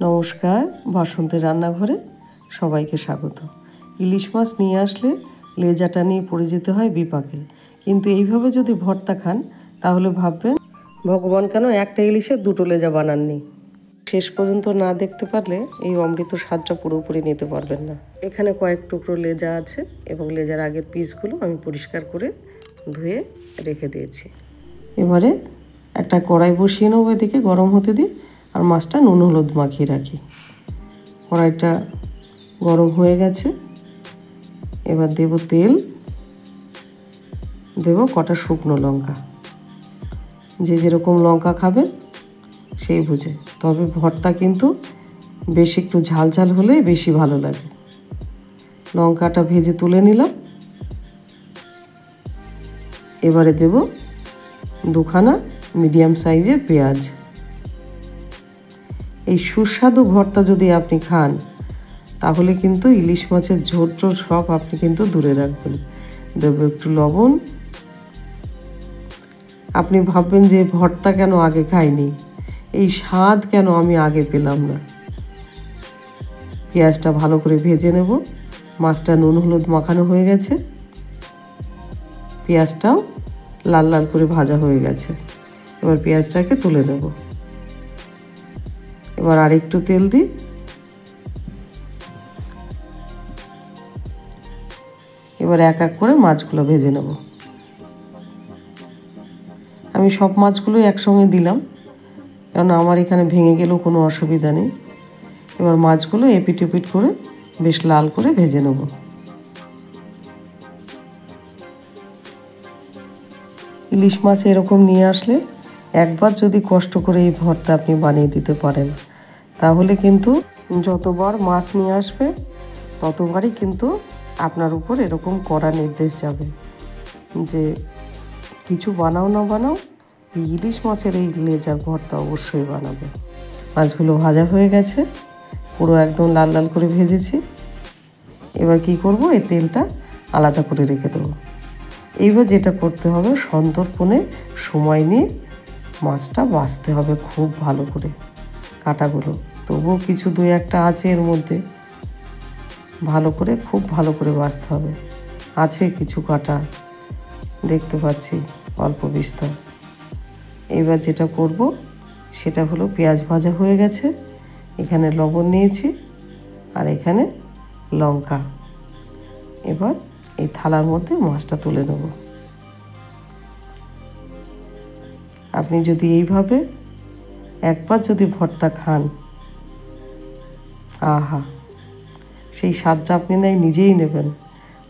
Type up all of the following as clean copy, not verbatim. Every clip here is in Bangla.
নমস্কার, বসন্তের রান্নাঘরে সবাইকে স্বাগত। ইলিশ মাছ নিয়ে আসলে লেজাটা নিয়ে পড়ে যেতে হয় বিপাকে, কিন্তু এইভাবে যদি ভর্তা খান তাহলে ভাববেন ভগবান কেন একটা ইলিশের দুটো লেজা বানাননি। শেষ পর্যন্ত না দেখতে পারলে এই অমৃত স্বাদটা পুরোপুরি নিতে পারবেন না। এখানে কয়েক টুকরো লেজা আছে এবং লেজার আগের পিসগুলো আমি পরিষ্কার করে ধুয়ে রেখে দিয়েছি। এবারে একটা কড়াই বসিয়ে নেবো, এদিকে গরম হতে দিই আর মাছটা নুন হলুদ মাখিয়ে রাখি। কড়াইটা গরম হয়ে গেছে, এবার দেব তেল, দেব কটা শুকনো লঙ্কা। যে যেরকম লঙ্কা খাবেন সেই বুঝে, তবে ভর্তা কিন্তু বেশ একটু ঝাল ঝাল হলে বেশি ভালো লাগে। লঙ্কাটা ভেজে তুলে নিলাম। এবারে দেব দুখানা মিডিয়াম সাইজের পেঁয়াজ। এই সুস্বাদু ভর্তা যদি আপনি খান তাহলে কিন্তু ইলিশ মাছের ঝোল টোল সব আপনি কিন্তু দূরে রাখবেন। দেব একটু লবণ। আপনি ভাববেন যে ভর্তা কেন আগে খাইনি, এই স্বাদ কেন আমি আগে পেলাম না। পেঁয়াজটা ভালো করে ভেজে নেব। মাছটা নুন হলুদ মাখানো হয়ে গেছে, পেঁয়াজটাও লাল লাল করে ভাজা হয়ে গেছে। এবার পেঁয়াজটাকে তুলে নেব। এবার আরেকটু তেল দিই। এবার এক এক করে মাছগুলো ভেজে নেব। আমি সব মাছগুলো একসঙ্গে দিলাম, কারণ আমার এখানে ভেঙে গেলেও কোনো অসুবিধা নেই। এবার মাছগুলো এপিট ওপিট করে বেশ লাল করে ভেজে নেব। ইলিশ মাছ এরকম নিয়ে আসলে একবার যদি কষ্ট করে এই ভর্তা আপনি বানিয়ে দিতে পারেন তাহলে কিন্তু যতবার মাছ নিয়ে আসবে ততবারই কিন্তু আপনার উপর এরকম কড়া নির্দেশ যাবে যে কিছু বানাও না বানাও, ইলিশ মাছের এই লেজার ভর্তা অবশ্যই বানাবে। মাছগুলো ভাজা হয়ে গেছে, পুরো একদম লাল লাল করে ভেজেছি। এবার কি করব, এই তেলটা আলাদা করে রেখে দেবো। এইবার যেটা করতে হবে, সন্তর্পণে সময় নিয়ে মাছটা বাছতে হবে খুব ভালো করে। কাঁটাগুলো তবুও কিছু দুই একটা আছে এর মধ্যে, ভালো করে খুব ভালো করে বাছতে হবে। আছে কিছু কাঁটা দেখতে পাচ্ছি অল্প বিস্তর। এবার যেটা করব সেটা হলো, পেঁয়াজ ভাজা হয়ে গেছে, এখানে লবণ নিয়েছি আর এখানে লঙ্কা। এবার এই থালার মধ্যে মাছটা তুলে নেব। আপনি যদি এইভাবে একবার যদি ভর্তা খান, আহা, সেই স্বাদটা আপনি নাই নিজেই নেবেন,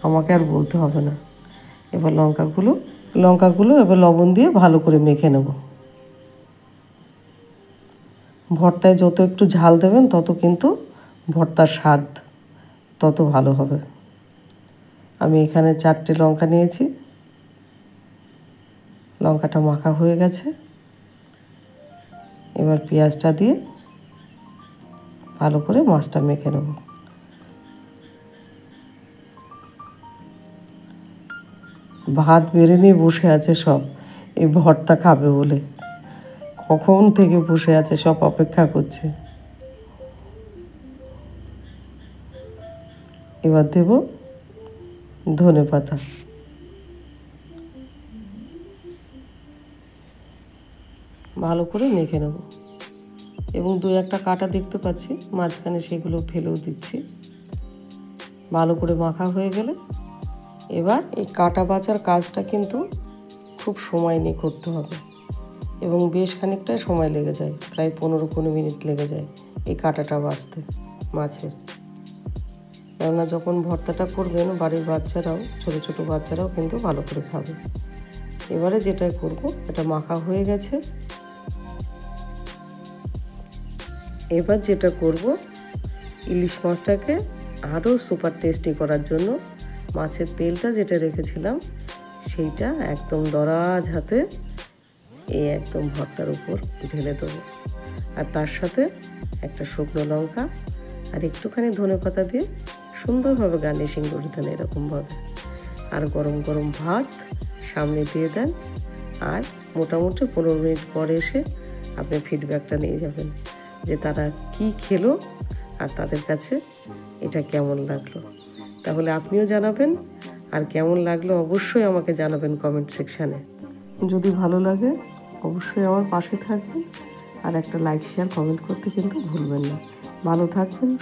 আমাকে আর বলতে হবে না। এবার লঙ্কাগুলো এবার লবণ দিয়ে ভালো করে মেখে নেব। ভর্তায় যত একটু ঝাল দেবেন তত কিন্তু ভর্তার স্বাদ তত ভালো হবে। আমি এখানে 4টে লঙ্কা নিয়েছি। লঙ্কাটা মাখা হয়ে গেছে। এবার পেঁয়াজটা দিয়ে ভালো করে মাছটা মেখে নেব। ভাত বেড়ে নিয়ে বসে আছে সব এই ভর্তা খাবে বলে, কখন থেকে বসে আছে সব অপেক্ষা করছে। এবার দেব ধনেপাতা। ভালো করে মেখে নেব এবং দু একটা কাঁটা দেখতে পাচ্ছি মাঝখানে, সেগুলো ফেলেও দিচ্ছি। ভালো করে মাখা হয়ে গেলে এবার এই কাঁটা বাছার কাজটা কিন্তু খুব সময় নিয়ে করতে হবে এবং বেশ খানিকটা সময় লেগে যায়, প্রায় 15-20 মিনিট লেগে যায় এই কাঁটাটা বাছতে মাছের। কেননা যখন ভর্তাটা করবেন বাড়ির বাচ্চারাও, ছোটো ছোটো বাচ্চারাও কিন্তু ভালো করে খাবে। এবারে যেটা করব, এটা মাখা হয়ে গেছে। এবার যেটা করব, ইলিশ মাছটাকে আরও সুপার টেস্টি করার জন্য মাছের তেলটা যেটা রেখেছিলাম সেইটা একদম দরাজ হাতে এই একদম ভর্তার উপর ঢেলে দেবো। আর তার সাথে একটা শুকনো লঙ্কা আর একটুখানি ধনেপাতা দিয়ে সুন্দরভাবে গার্নিশিং করে দেন এরকমভাবে। আর গরম গরম ভাত সামনে দিয়ে দেন। আর মোটামুটি 15 মিনিট পরে এসে আপনি ফিডব্যাকটা নিয়ে যাবেন যে তারা কি খেলো আর তাদের কাছে এটা কেমন লাগলো। তাহলে আপনিও জানাবেন, আর কেমন লাগলো অবশ্যই আমাকে জানাবেন কমেন্ট সেকশানে। যদি ভালো লাগে অবশ্যই আমার পাশে থাকবেন, আর একটা লাইক শেয়ার কমেন্ট করতে কিন্তু ভুলবেন না। ভালো থাকবেন।